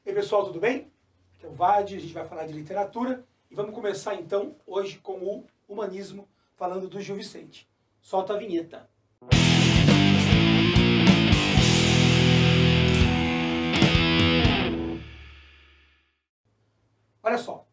E aí, pessoal, tudo bem? Aqui é o Vade, a gente vai falar de literatura e vamos começar então hoje com o humanismo, falando do Gil Vicente. Solta a vinheta. Olha só,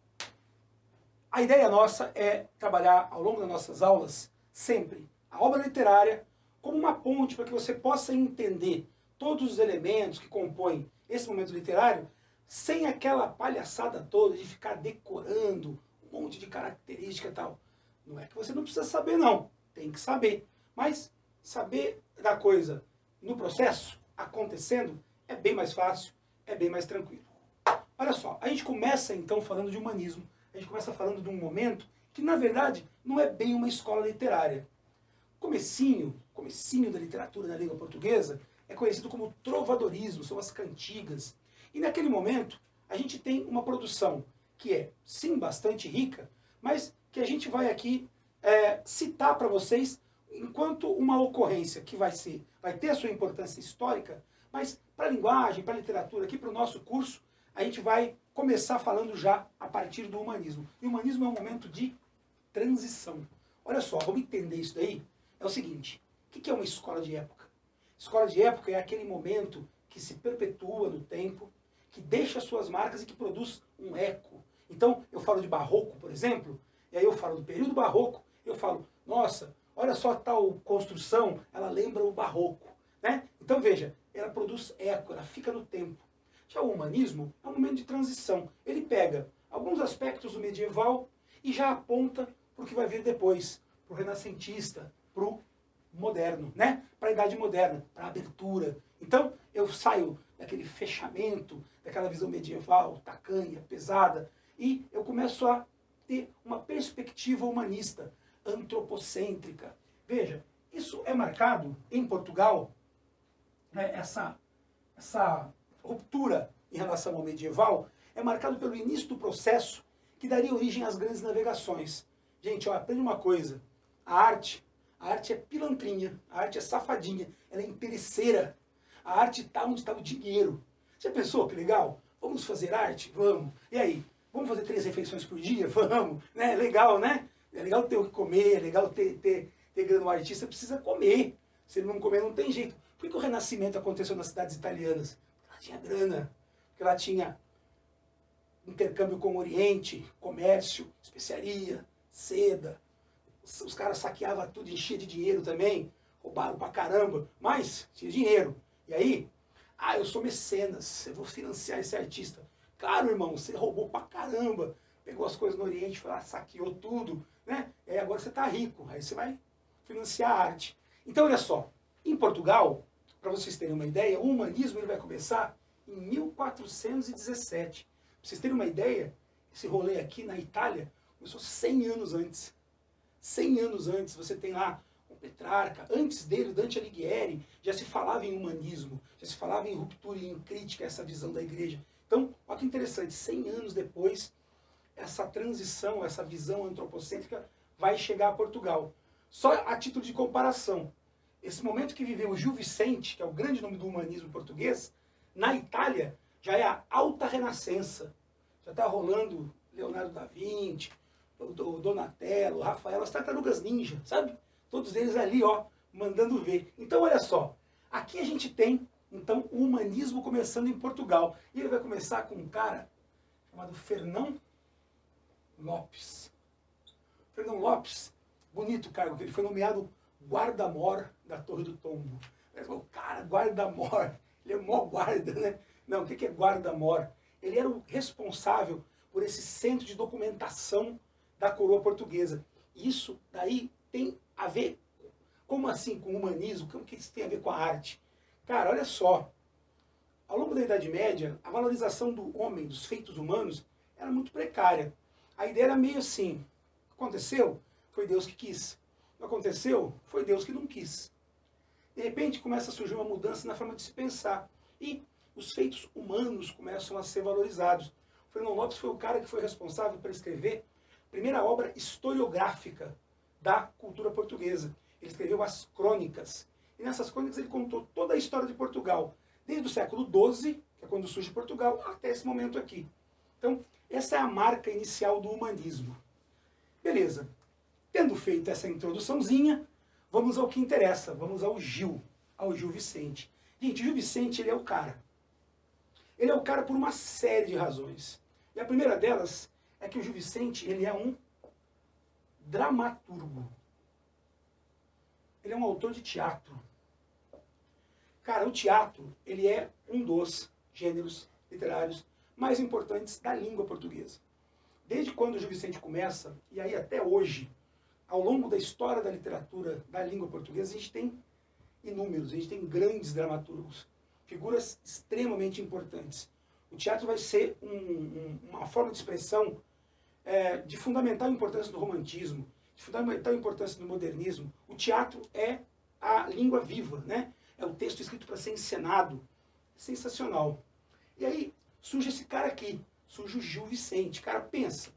a ideia nossa é trabalhar ao longo das nossas aulas sempre a obra literária como uma ponte para que você possa entender todos os elementos que compõem esse momento literário sem aquela palhaçada toda de ficar decorando um monte de característica e tal. Não é que você não precisa saber, não. Tem que saber. Mas saber da coisa no processo, acontecendo, é bem mais fácil, é bem mais tranquilo. Olha só, a gente começa então falando de humanismo. A gente começa falando de um momento que, na verdade, não é bem uma escola literária. Comecinho da literatura na língua portuguesa é conhecido como trovadorismo, são as cantigas. E naquele momento, a gente tem uma produção que é, sim, bastante rica, mas que a gente vai aqui citar para vocês enquanto uma ocorrência que vai ter a sua importância histórica, mas para a linguagem, para a literatura, aqui para o nosso curso, a gente vai começar falando já a partir do humanismo. E o humanismo é um momento de transição. Olha só, vamos entender isso daí? É o seguinte, o que é uma escola de época? Escola de época é aquele momento que se perpetua no tempo, que deixa suas marcas e que produz um eco. Então, eu falo de barroco, por exemplo, e aí eu falo do período barroco, eu falo, nossa, olha só tal construção, ela lembra o barroco, né? Então, veja, ela produz eco, ela fica no tempo. Já o humanismo é um momento de transição. Ele pega alguns aspectos do medieval e já aponta para o que vai vir depois, para o renascentista, para o moderno, né? Para a idade moderna, para a abertura. Então, eu saio daquele fechamento, daquela visão medieval, tacanha, pesada, e eu começo a ter uma perspectiva humanista, antropocêntrica. Veja, isso é marcado em Portugal, né, essa ruptura em relação ao medieval, é marcado pelo início do processo que daria origem às grandes navegações. Gente, ó, aprende uma coisa, a arte é pilantrinha, a arte é safadinha, ela é interesseira. A arte está onde está o dinheiro. Você pensou que legal? Vamos fazer arte? Vamos. E aí? Vamos fazer 3 refeições por dia? Vamos. Né? Legal, né? É legal ter o que comer, é legal ter grana. O artista precisa comer. Se ele não comer, não tem jeito. Por que o Renascimento aconteceu nas cidades italianas? Porque lá tinha grana. Porque lá tinha intercâmbio com o Oriente, comércio, especiaria, seda. Os caras saqueavam tudo, enchia de dinheiro também, roubaram pra caramba, mas tinha dinheiro. E aí, eu sou mecenas, eu vou financiar esse artista. Claro, irmão, você roubou pra caramba, pegou as coisas no Oriente, foi lá, saqueou tudo, né? E aí agora você tá rico, aí você vai financiar a arte. Então, olha só, em Portugal, para vocês terem uma ideia, o humanismo ele vai começar em 1417. Para vocês terem uma ideia, esse rolê aqui na Itália começou 100 anos antes. 100 anos antes, você tem lá o Petrarca, antes dele, Dante Alighieri, já se falava em humanismo, já se falava em ruptura e em crítica a essa visão da igreja. Então, olha que interessante, 100 anos depois, essa transição, essa visão antropocêntrica vai chegar a Portugal. Só a título de comparação, esse momento que viveu o Gil Vicente, que é o grande nome do humanismo português, na Itália, já é a alta renascença. Já está rolando Leonardo da Vinci, o Donatello, o Rafael, as tartarugas ninja, sabe? Todos eles ali, ó, mandando ver. Então, olha só, aqui a gente tem, então, o humanismo começando em Portugal. E ele vai começar com um cara chamado Fernão Lopes. Fernão Lopes, bonito cargo, que ele foi nomeado guarda-mor da Torre do Tombo. O cara, guarda-mor, ele é mó guarda, né? Não, o que é guarda-mor? Ele era o responsável por esse centro de documentação da coroa portuguesa. Isso daí tem a ver, como assim, com o humanismo? O que isso tem a ver com a arte? Cara, olha só, ao longo da Idade Média, a valorização do homem, dos feitos humanos, era muito precária. A ideia era meio assim, aconteceu, foi Deus que quis. Não aconteceu, foi Deus que não quis. De repente começa a surgir uma mudança na forma de se pensar. E os feitos humanos começam a ser valorizados. O Fernão Lopes foi o cara que foi responsável por escrever primeira obra historiográfica da cultura portuguesa. Ele escreveu as crônicas. E nessas crônicas ele contou toda a história de Portugal, desde o século XII, que é quando surge Portugal, até esse momento aqui. Então, essa é a marca inicial do humanismo. Beleza. Tendo feito essa introduçãozinha, vamos ao que interessa, vamos ao Gil Vicente. Gente, o Gil Vicente, ele é o cara. Ele é o cara por uma série de razões. E a primeira delas é que o Gil Vicente, ele é um dramaturgo. Ele é um autor de teatro. Cara, o teatro, ele é um dos gêneros literários mais importantes da língua portuguesa. Desde quando o Gil Vicente começa, e aí até hoje, ao longo da história da literatura da língua portuguesa, a gente tem inúmeros, a gente tem grandes dramaturgos, figuras extremamente importantes. O teatro vai ser uma forma de expressão de fundamental importância do romantismo, de fundamental importância do modernismo. O teatro é a língua viva, né? É o texto escrito para ser encenado. Sensacional. E aí surge esse cara aqui, surge o Gil Vicente. Cara, pensa,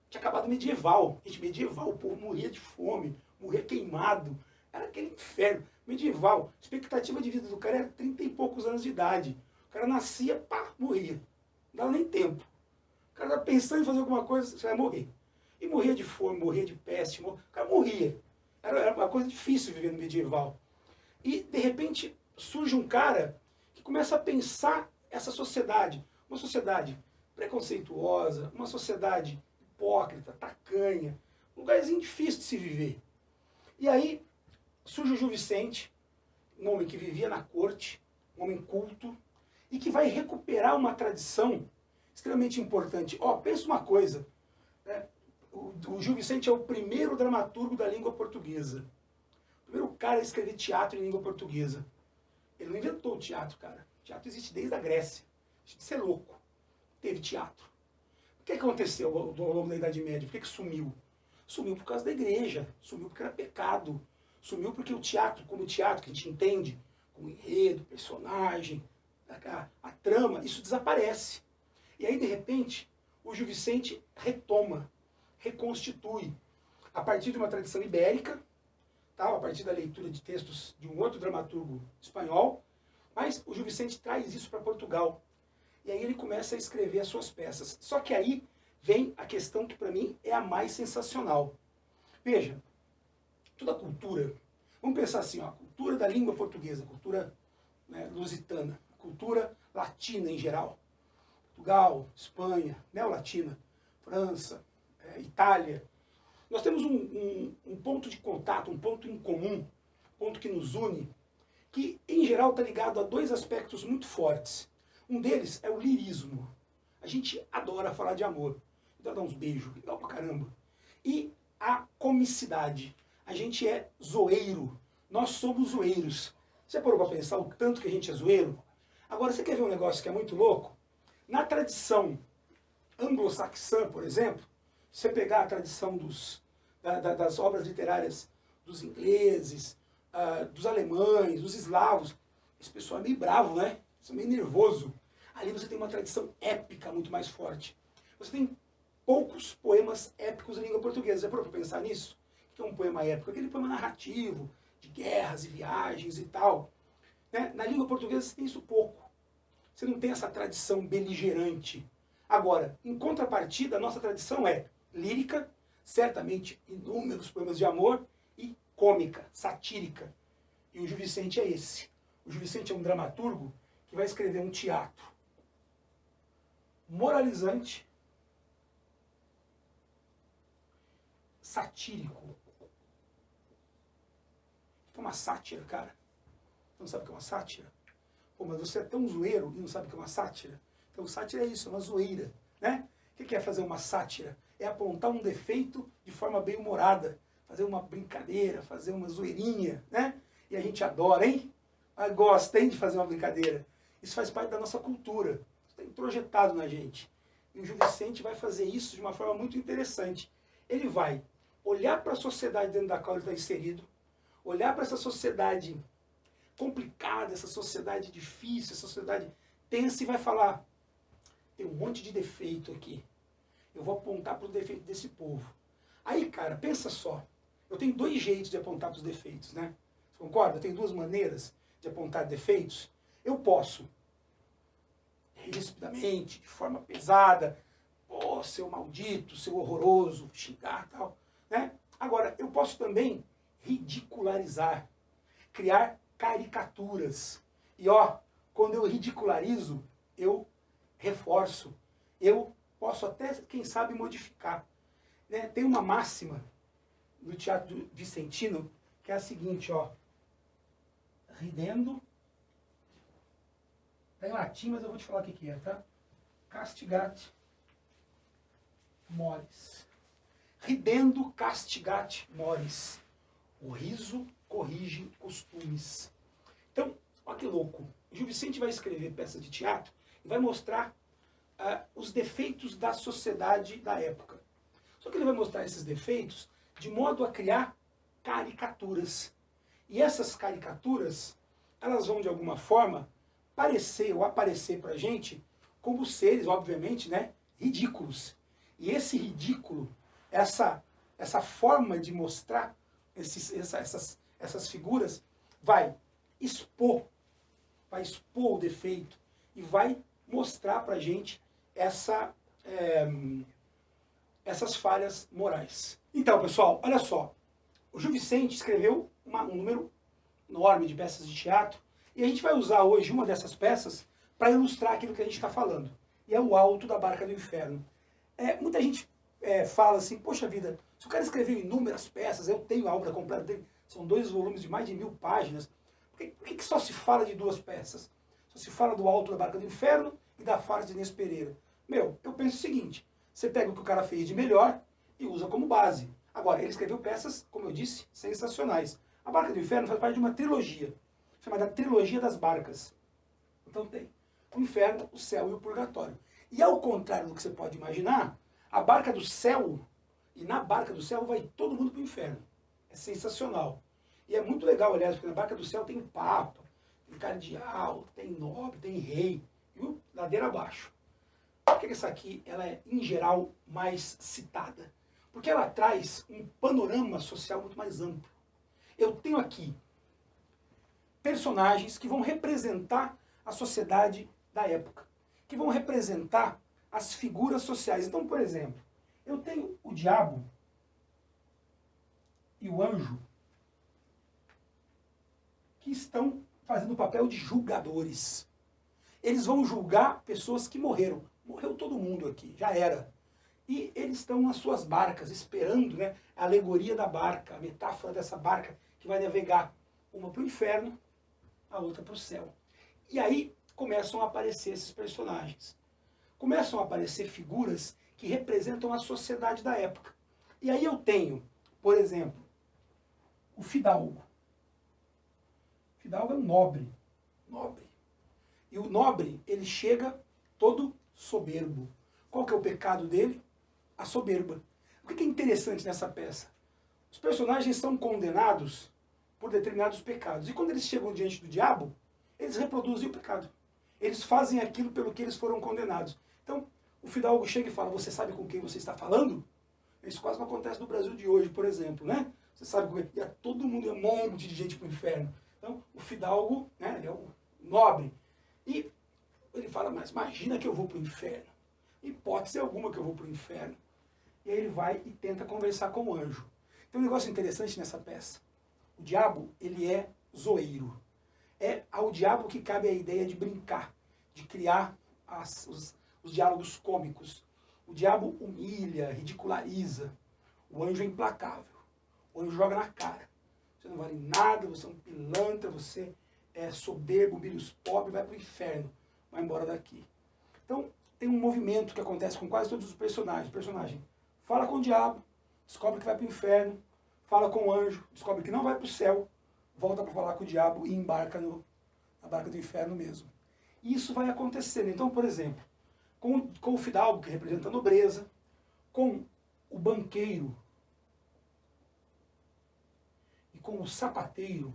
tinha acabado o medieval. Gente, medieval, o povo morria de fome, morria queimado. Era aquele inferno. Medieval, a expectativa de vida do cara era 30 e poucos anos de idade. O cara nascia, pá, morria. Não dava nem tempo. O cara estava pensando em fazer alguma coisa, você vai morrer. E morria de fome, morria de peste, o cara morria. Era uma coisa difícil viver no medieval. E, de repente, surge um cara que começa a pensar essa sociedade. Uma sociedade preconceituosa, uma sociedade hipócrita, tacanha, um lugarzinho difícil de se viver. E aí surge o Gil Vicente, um homem que vivia na corte, um homem culto, e que vai recuperar uma tradição extremamente importante. Ó, pensa uma coisa, né? O Gil Vicente é o primeiro dramaturgo da língua portuguesa. O primeiro cara a escrever teatro em língua portuguesa. Ele não inventou o teatro, cara. O teatro existe desde a Grécia. Deixa de ser louco. Teve teatro. O que aconteceu ao longo da Idade Média? Por que sumiu? Sumiu por causa da igreja. Sumiu porque era pecado. Sumiu porque o teatro, como o teatro que a gente entende, como enredo, personagem, a trama, isso desaparece. E aí, de repente, o Gil Vicente retoma, reconstitui, a partir de uma tradição ibérica, tá? A partir da leitura de textos de um outro dramaturgo espanhol, mas o Gil Vicente traz isso para Portugal. E aí ele começa a escrever as suas peças. Só que aí vem a questão que para mim é a mais sensacional. Veja, toda a cultura, vamos pensar assim, ó, a cultura da língua portuguesa, a cultura, né, lusitana, a cultura latina em geral, Portugal, Espanha, neolatina, França, Itália. Nós temos um ponto de contato, um ponto em comum, um ponto que nos une, que em geral está ligado a dois aspectos muito fortes. Um deles é o lirismo. A gente adora falar de amor, adora dar uns beijos, legal pra caramba. E a comicidade. A gente é zoeiro, nós somos zoeiros. Você parou para pensar o tanto que a gente é zoeiro? Agora, você quer ver um negócio que é muito louco? Na tradição anglo-saxã, por exemplo, você pegar a tradição das obras literárias dos ingleses, dos alemães, dos eslavos, esse pessoal é meio bravo, né? Isso é meio nervoso. Ali você tem uma tradição épica muito mais forte. Você tem poucos poemas épicos em língua portuguesa. Já parou para pensar nisso? O que é um poema épico? Aquele poema narrativo, de guerras e viagens e tal. Né? Na língua portuguesa você tem isso pouco. Você não tem essa tradição beligerante. Agora, em contrapartida, a nossa tradição é lírica, certamente inúmeros poemas de amor, e cômica, satírica. E o Gil Vicente é esse. O Gil Vicente é um dramaturgo que vai escrever um teatro moralizante, satírico. O que é uma sátira, cara? Você não sabe o que é uma sátira? Pô, mas você é tão zoeiro e não sabe o que é uma sátira? Então, sátira é isso, é uma zoeira, né? O que é fazer uma sátira? É apontar um defeito de forma bem humorada, fazer uma brincadeira, fazer uma zoeirinha, né? E a gente adora, hein? Gosta, hein, de fazer uma brincadeira. Isso faz parte da nossa cultura. Está introjetado na gente. E o Gil Vicente vai fazer isso de uma forma muito interessante. Ele vai olhar para a sociedade dentro da qual ele está inserido, olhar para essa sociedade complicada, essa sociedade difícil, essa sociedade tensa e vai falar, tem um monte de defeito aqui. Eu vou apontar para o defeito desse povo. Aí, cara, pensa só. Eu tenho dois jeitos de apontar para os defeitos, né? Você concorda? Eu tenho duas maneiras de apontar defeitos. Eu posso estupidamente, de forma pesada, ô, seu maldito, seu horroroso, xingar e tal, né? Agora, eu posso também ridicularizar, criar caricaturas. E ó, quando eu ridicularizo, eu reforço, eu posso até, quem sabe, modificar. Né? Tem uma máxima do teatro vicentino que é a seguinte, ó, ridendo, tá em latim, mas eu vou te falar o que que é, tá? Castigat mores. Ridendo castigat mores. O riso corrige costumes. Então, olha que louco. O Gil Vicente vai escrever peças de teatro e vai mostrar os defeitos da sociedade da época. Só que ele vai mostrar esses defeitos de modo a criar caricaturas. E essas caricaturas, elas vão de alguma forma parecer ou aparecer para a gente como seres, obviamente, né, ridículos. E esse ridículo, essa forma de mostrar essas figuras, vai expor o defeito e vai mostrar para a gente essas falhas morais. Então, pessoal, olha só. O Gil Vicente escreveu um número enorme de peças de teatro e a gente vai usar hoje uma dessas peças para ilustrar aquilo que a gente está falando. E é o Alto da Barca do Inferno. Muita gente fala assim, poxa vida, se o cara escreveu inúmeras peças, eu tenho a obra completa dele, são 2 volumes de mais de 1000 páginas, por que só se fala de 2 peças? Só se fala do Alto da Barca do Inferno e da Farsa de Inês Pereira. Meu, eu penso o seguinte, você pega o que o cara fez de melhor e usa como base. Agora, ele escreveu peças, como eu disse, sensacionais. A Barca do Inferno faz parte de uma trilogia, chamada Trilogia das Barcas. Então tem o Inferno, o Céu e o Purgatório. E ao contrário do que você pode imaginar, a Barca do Céu, e na Barca do Céu vai todo mundo para o inferno. É sensacional. E é muito legal, aliás, porque na Barca do Céu tem Papa, tem cardeal, tem nobre, tem rei, viu? Ladeira abaixo. Por que essa aqui ela é, em geral, mais citada? Porque ela traz um panorama social muito mais amplo. Eu tenho aqui personagens que vão representar a sociedade da época, que vão representar as figuras sociais. Então, por exemplo, eu tenho o diabo e o anjo que estão fazendo o papel de julgadores. Eles vão julgar pessoas que morreram. Morreu todo mundo aqui, já era. E eles estão nas suas barcas, esperando, né, a alegoria da barca, a metáfora dessa barca que vai navegar, uma para o inferno, a outra para o céu. E aí começam a aparecer esses personagens. Começam a aparecer figuras que representam a sociedade da época. E aí eu tenho, por exemplo, o fidalgo. O fidalgo é um nobre. E o nobre, ele chega todo soberbo. Qual que é o pecado dele? A soberba. O que é interessante nessa peça? Os personagens são condenados por determinados pecados. E quando eles chegam diante do diabo, eles reproduzem o pecado. Eles fazem aquilo pelo que eles foram condenados. Então, o fidalgo chega e fala, você sabe com quem você está falando? Isso quase não acontece no Brasil de hoje, por exemplo, né? Você sabe com quem? E todo mundo é um monte de gente para o inferno. Então, o fidalgo, né, ele é o nobre. E ele fala, mas imagina que eu vou para o inferno. Hipótese alguma que eu vou para o inferno. E aí ele vai e tenta conversar com o anjo. Tem um negócio interessante nessa peça. O diabo, ele é zoeiro. É ao diabo que cabe a ideia de brincar, de criar os diálogos cômicos. O diabo humilha, ridiculariza. O anjo é implacável. O anjo joga na cara. Você não vale nada, você é um pilantra, você é soberbo, humilha os pobres, vai para o inferno. Vai embora daqui. Então, tem um movimento que acontece com quase todos os personagens. O personagem fala com o diabo, descobre que vai para o inferno, fala com o anjo, descobre que não vai para o céu, volta para falar com o diabo e embarca na barca do inferno mesmo. E isso vai acontecendo. Então, por exemplo, com o fidalgo, que representa a nobreza, com o banqueiro e com o sapateiro,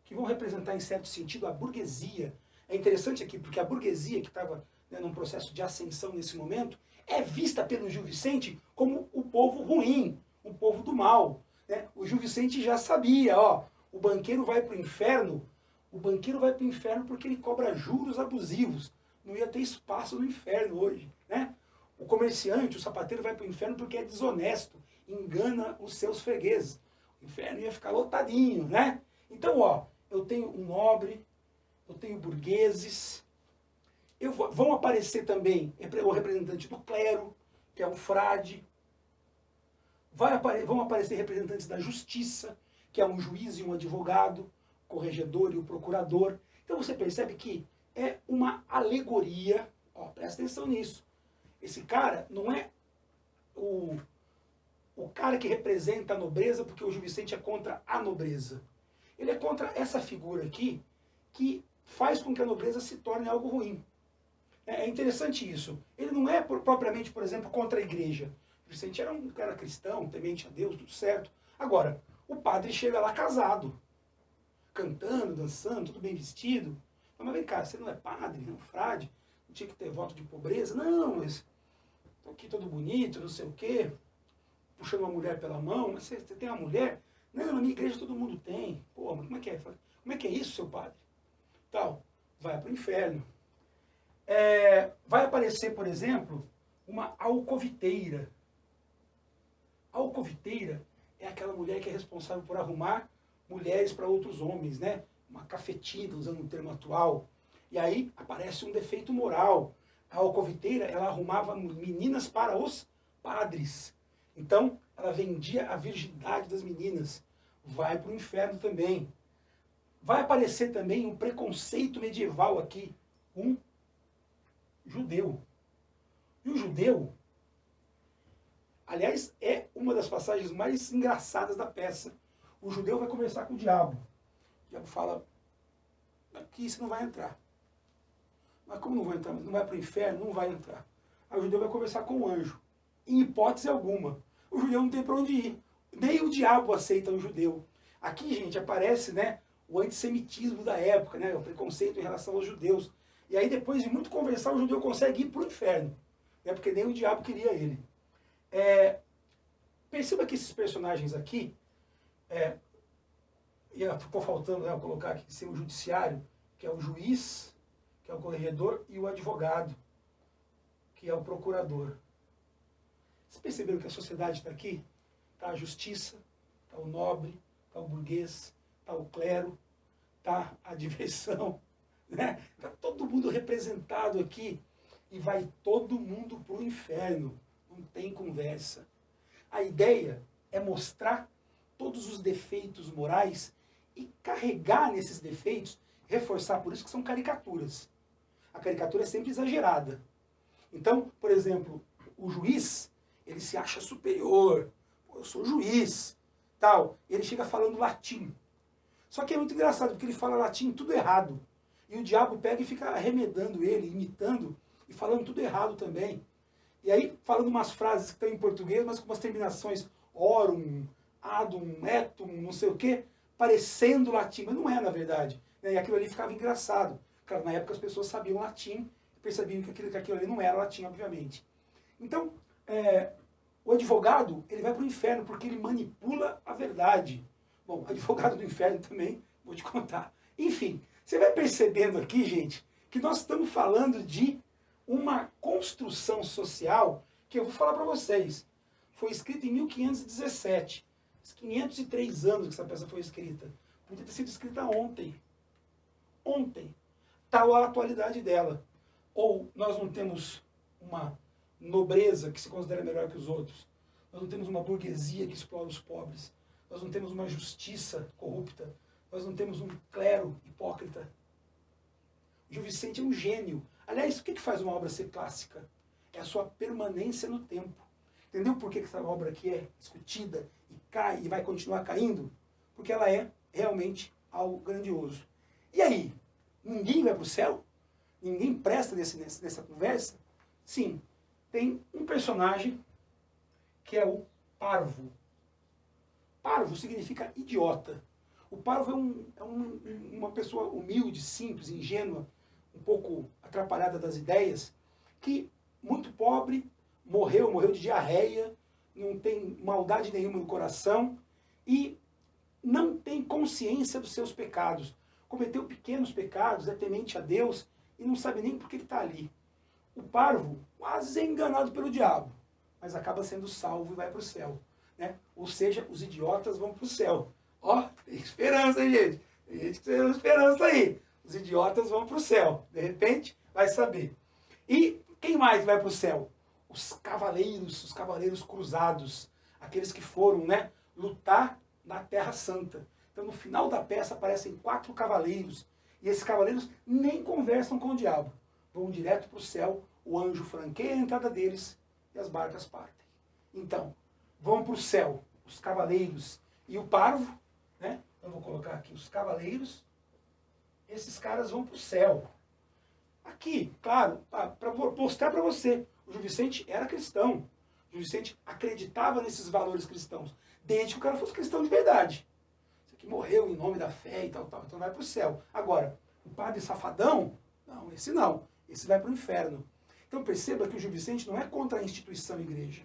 que vão representar, em certo sentido, a burguesia. É interessante aqui, porque a burguesia, que estava, né, num processo de ascensão nesse momento, é vista pelo Gil Vicente como o povo ruim, o povo do mal. Né? O Gil Vicente já sabia, ó, o banqueiro vai para o inferno porque ele cobra juros abusivos. não ia ter espaço no inferno hoje, né? O comerciante, o sapateiro vai para o inferno porque é desonesto, engana os seus fregueses. O inferno ia ficar lotadinho, né? Então, ó, eu tenho um nobre, eu tenho burgueses, vão aparecer também o representante do clero, que é um frade, vão aparecer representantes da justiça, que é um juiz e um advogado, o corregedor e o procurador. Então você percebe que é uma alegoria, ó, presta atenção nisso. Esse cara não é o cara que representa a nobreza, porque o Gil Vicente é contra a nobreza. Ele é contra essa figura aqui, que faz com que a nobreza se torne algo ruim. É interessante isso. Ele não é propriamente, por exemplo, contra a igreja. O Vicente era um cara cristão, temente a Deus, tudo certo. Agora, o padre chega lá casado, cantando, dançando, tudo bem vestido. Mas vem cá, você não é padre, não é um frade, não tinha que ter voto de pobreza? Não, mas tô aqui todo bonito, não sei o quê, puxando uma mulher pela mão, mas você tem uma mulher? Não, na minha igreja todo mundo tem. Pô, mas como é que é? Como é que é isso, seu padre? Tal, vai para o inferno. Vai aparecer, por exemplo, uma alcoviteira. A alcoviteira é aquela mulher que é responsável por arrumar mulheres para outros homens, né? Uma cafetina, usando um termo atual. E aí aparece um defeito moral. A alcoviteira, ela arrumava meninas para os padres. Então, ela vendia a virgindade das meninas. Vai para o inferno também. Vai aparecer também um preconceito medieval aqui. Um judeu. E o judeu, aliás, é uma das passagens mais engraçadas da peça. O judeu vai conversar com o diabo. O diabo fala, aqui você não vai entrar. Mas como não vai entrar? Não vai para o inferno? Não vai entrar. Aí o judeu vai conversar com o anjo. Em hipótese alguma. O judeu não tem para onde ir. Nem o diabo aceita o judeu. Aqui, gente, aparece, né, o antissemitismo da época, né, o preconceito em relação aos judeus. E aí, depois de muito conversar, o judeu consegue ir para o inferno. Né, porque nem o diabo queria ele. Perceba que esses personagens aqui, ficou faltando, né, eu colocar aqui em cima o judiciário, que é o juiz, que é o corregedor, e o advogado, que é o procurador. Vocês perceberam que a sociedade está aqui? Está a justiça, está o nobre, está o burguês, está o clero, está a diversão, né? Está todo mundo representado aqui e vai todo mundo para o inferno. Não tem conversa. A ideia é mostrar todos os defeitos morais e carregar nesses defeitos, reforçar, por isso que são caricaturas. A caricatura é sempre exagerada. Então, por exemplo, o juiz, ele se acha superior. Pô, eu sou juiz, tal. Ele chega falando latim. Só que é muito engraçado, porque ele fala latim tudo errado. E o diabo pega e fica arremedando ele, imitando, e falando tudo errado também. E aí, falando umas frases que estão em português, mas com umas terminações orum, adum, etum, não sei o quê, parecendo latim, mas não é, na verdade. E aquilo ali ficava engraçado. Claro, na época as pessoas sabiam latim, percebiam que aquilo ali não era latim, obviamente. Então, o advogado, ele vai para o inferno porque ele manipula a verdade. Bom, advogado do inferno também, vou te contar. Enfim, você vai percebendo aqui, gente, que nós estamos falando de uma construção social que eu vou falar para vocês. Foi escrita em 1517. 503 anos que essa peça foi escrita. Podia ter sido escrita ontem. Ontem. Tal a atualidade dela. Ou nós não temos uma nobreza que se considera melhor que os outros. Nós não temos uma burguesia que explora os pobres. Nós não temos uma justiça corrupta. Nós não temos um clero hipócrita. O Gil Vicente é um gênio. Aliás, o que faz uma obra ser clássica? É a sua permanência no tempo. Entendeu por que essa obra aqui é discutida e cai e vai continuar caindo? Porque ela é realmente algo grandioso. E aí? Ninguém vai para o céu? Ninguém presta nessa conversa? Sim, tem um personagem que é o parvo. Parvo significa idiota. O parvo é uma pessoa humilde, simples, ingênua, um pouco atrapalhada das ideias, que, muito pobre, morreu de diarreia, não tem maldade nenhuma no coração e não tem consciência dos seus pecados. Cometeu pequenos pecados, é temente a Deus e não sabe nem por que está ali. O parvo quase é enganado pelo diabo, mas acaba sendo salvo e vai para o céu. Né? Ou seja, os idiotas vão para o céu. Ó, tem esperança, hein, gente? Tem gente que tem esperança aí. Os idiotas vão para o céu. De repente, vai saber. E quem mais vai para o céu? Os cavaleiros cruzados. Aqueles que foram, né, lutar na Terra Santa. Então, no final da peça, aparecem 4 cavaleiros. E esses cavaleiros nem conversam com o diabo. Vão direto para o céu, o anjo franqueia a entrada deles e as barcas partem. Então, vão para o céu os cavaleiros e o parvo, né? Eu vou colocar aqui os cavaleiros. Esses caras vão para o céu. Aqui, claro, para mostrar para você, o Gil Vicente era cristão. O Gil Vicente acreditava nesses valores cristãos, desde que o cara fosse cristão de verdade. Esse aqui morreu em nome da fé e tal, tal, então vai para o céu. Agora, o padre safadão, não, esse não. Esse vai para o inferno. Então perceba que o Gil Vicente não é contra a instituição igreja.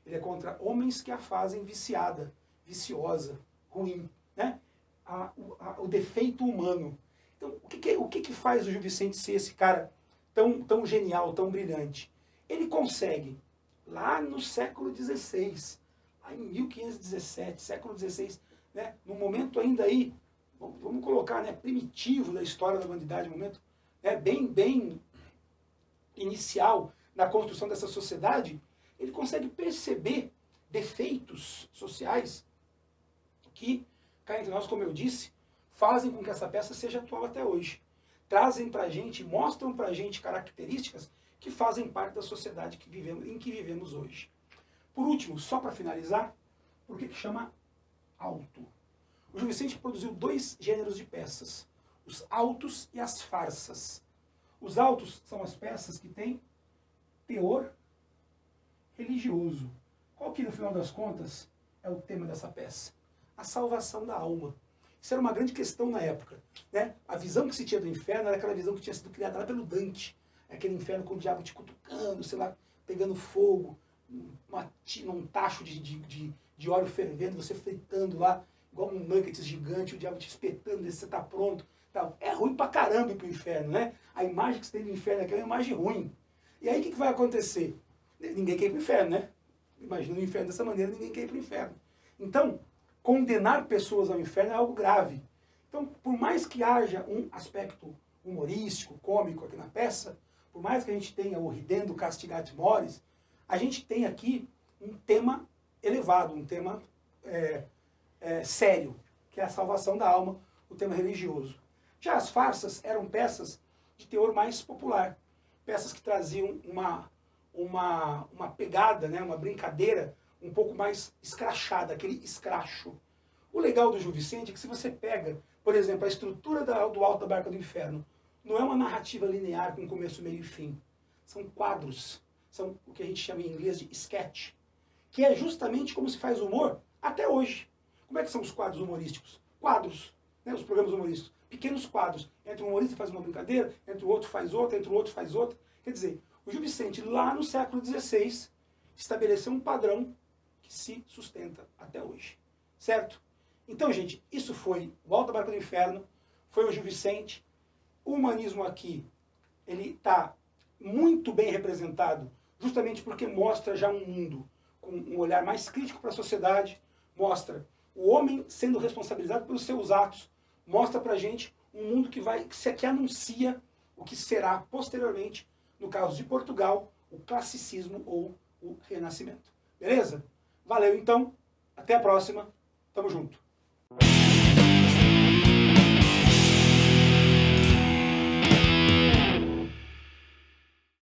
Ele é contra homens que a fazem viciada, viciosa, ruim. Né? O defeito humano. Então, o que faz o Gil Vicente ser esse cara tão genial, tão brilhante? Ele consegue, lá no século XVI, lá em 1517, século XVI, né, no momento ainda aí, vamos colocar, né, primitivo da história da humanidade, momento, né, bem inicial na construção dessa sociedade, ele consegue perceber defeitos sociais que, cá entre nós, como eu disse, fazem com que essa peça seja atual até hoje. Trazem para a gente, mostram para a gente características que fazem parte da sociedade em que vivemos hoje. Por último, só para finalizar, por que chama auto? O Gil Vicente produziu 2 gêneros de peças, os autos e as farsas. Os autos são as peças que têm teor religioso. Qual que, no final das contas, é o tema dessa peça? A salvação da alma. Isso era uma grande questão na época. Né? A visão que se tinha do inferno era aquela visão que tinha sido criada lá pelo Dante. Aquele inferno com o diabo te cutucando, sei lá, pegando fogo, num tacho de óleo fervendo, você fritando lá, igual um nuggets gigante, o diabo te espetando, você está pronto. Tal. É ruim pra caramba ir pro inferno, né? A imagem que você tem do inferno aqui é uma imagem ruim. E aí o que vai acontecer? Ninguém quer ir pro inferno, né? Imagina o inferno dessa maneira, ninguém quer ir pro inferno. Então, condenar pessoas ao inferno é algo grave. Então, por mais que haja um aspecto humorístico, cômico aqui na peça, por mais que a gente tenha o ridendo castigat mores, a gente tem aqui um tema elevado, um tema sério, que é a salvação da alma, o tema religioso. Já as farsas eram peças de teor mais popular, peças que traziam uma pegada, né, uma brincadeira um pouco mais escrachada, aquele escracho. O legal do Gil Vicente é que se você pega, por exemplo, a estrutura do Alto da Barca do Inferno, não é uma narrativa linear com começo, meio e fim. São quadros, são o que a gente chama em inglês de sketch, que é justamente como se faz humor até hoje. Como é que são os quadros humorísticos? Quadros, né, os programas humorísticos. Pequenos quadros. Entre um humorista faz uma brincadeira, entre o outro faz outra, entre o outro faz outra. Quer dizer, o Gil Vicente, lá no século XVI, estabeleceu um padrão que se sustenta até hoje. Certo? Então, gente, isso foi o Alto da Barca do Inferno, foi o Gil Vicente. O humanismo aqui, ele está muito bem representado, justamente porque mostra já um mundo com um olhar mais crítico para a sociedade, mostra o homem sendo responsabilizado pelos seus atos, mostra pra gente um mundo que anuncia o que será posteriormente, no caso de Portugal, o classicismo ou o renascimento. Beleza? Valeu então, até a próxima, tamo junto.